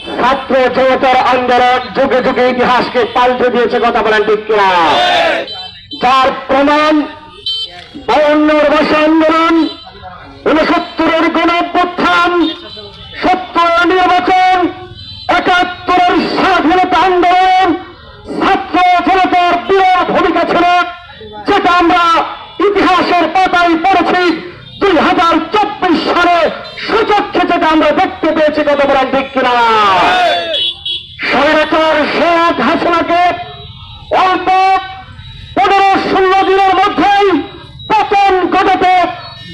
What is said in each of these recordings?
ছাত্র জনতার আন্দোলন যুগে যুগে ইতিহাসকে পাল্টে দিয়েছে, কথা বলেন ঠিক কিনা? যার প্রমাণ 52 ভাষা আন্দোলন, 69 গণঅভ্যুত্থান, 70 নির্বাচন, 71 স্বাধীনতা আন্দোলন, ছাত্র জনতার বিরাট ভূমিকা ছিল, যেটা আমরা ইতিহাসের পাতায় পড়েছি। 2024 সালে সুচক্ষে যেটা আমরা দেখতে পেয়েছি, কথা বলেন ঠিক কিনা? স্বৈরাচার শেখ হাসিনাকে অল্প 15-16 দিনের মধ্যেই পতন ঘটাতে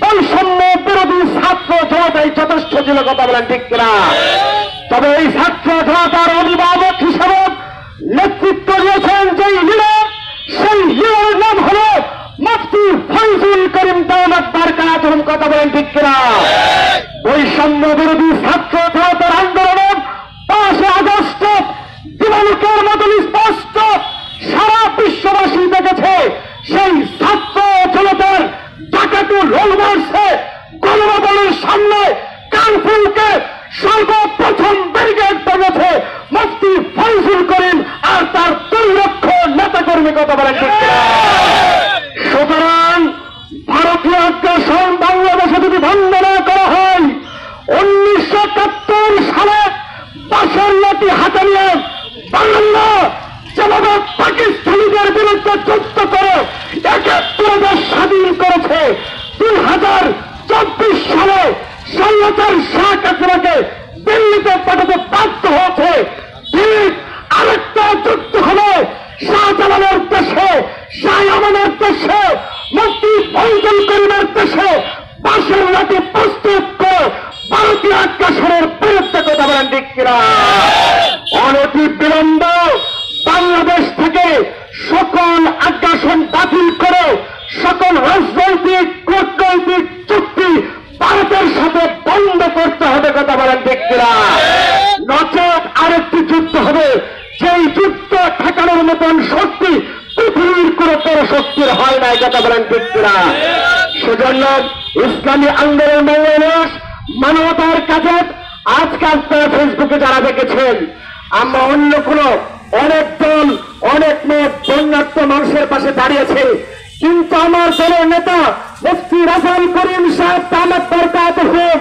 বৈষম্য বিরোধী ছাত্র জনতাই যথেষ্ট ছিল, কথা বলেন ঠিক কিনা? তবে এই ছাত্র জনতার অভিভাবক হিসাবে নেতৃত্ব দিয়েছেন যেই লিডার, সেই লিডারের নাম হল মুফতি ফয়জুল করিম দামাত বারকাতুহুম, কথা বলেন ঠিক কিনা? বৈষম্য বিরোধী ছাত্র জনতার আন্দোলনের 5 আগস্ট দিবালোকের মতন স্পষ্ট সারা বিশ্ববাসী দেখেছে। সেই ছাত্র জনতার ডাকাতি রোল মারছে গণভবনের সামনে কানফুলকে সর্বপ্রথম ব্যারিকেড বানিয়েছে মুফতি ফয়জুল করিম আর তার 2 লক্ষ নেতাকর্মী, কথা বলেন ঠিক কিনা? সুতরাং ভারতীয় আগ্রাসন বাংলাদেশে যদি বন্ধ না করা হয়, 1971 সালে বাঁশের লাঠি হাতে নিয়ে বাংলা যেভাবে পাকিস্তানিদের বিরুদ্ধে যুদ্ধ করে 71 দেশ স্বাধীন করেছে, 2024 সালে স্বৈরাচার শেখ হাসিনাকে দিল্লিতে পাঠাতে বাধ্য হয়েছে। ঠিক আরেকটা যুদ্ধ হবে শাহজালালের দেশে, শাহ আমানের দেশে, মুফতি ফয়জুল করিমের দেশে বাঁশের লাঠি প্রস্তুত করে ভারতীয় আগ্রাসনের বিরুদ্ধে, কথা বলেন ঠিক কিনা? অনতি বিলম্ব বাংলাদেশ থেকে সকল আগ্রাসন বাতিল করে সকল রাজনৈতিক কূটনৈতিক চুক্তি ভারতের সাথে বন্ধ করতে হবে, কথা বলেন ঠিক কিনা? নচেত আরেকটি যুদ্ধ হবে, যেই যুদ্ধ ঠেকানোর মতন শক্তি পৃথিবীর কোন শক্তির হয় নাই, কথা বলেন ঠিক কিনা? সেজন্য ইসলামী আন্দোলন বাংলাদেশ মানবতার কাজে আজকাল ফেসবুকে যারা দেখেছেন, আমরা অন্য কোন অনেক দল অনেক মত বন্যার্থ মানুষের পাশে দাঁড়িয়েছে, কিন্তু আমার দলের নেতা মুফতি রাজাল করিম সাহেব দামাত বারকাতুহুম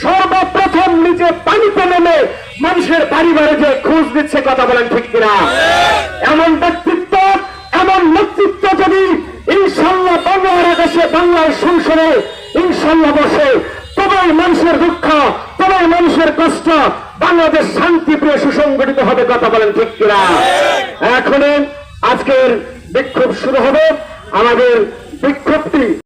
সর্বপ্রথম নিচে পানিতে নেমে মানুষের বাড়ি বাড়ি যে খোঁজ দিচ্ছে, কথা বলেন ঠিক কিনা? এমন ব্যক্তিত্ব, এমন নেতৃত্ব যদি ইনশাল্লাহ বাংলার আকাশে বাংলার সংসদে ইনশাল্লাহ বসে, তবেই মানুষের দুঃখ, তবেই মানুষের কষ্ট, বাংলাদেশ শান্তিপ্রিয় সুসংগঠিত হবে, কথা বলেন ঠিক কিনা? এখন আজকের বিক্ষোভ শুরু হবে। আমাদের বিক্ষোভটি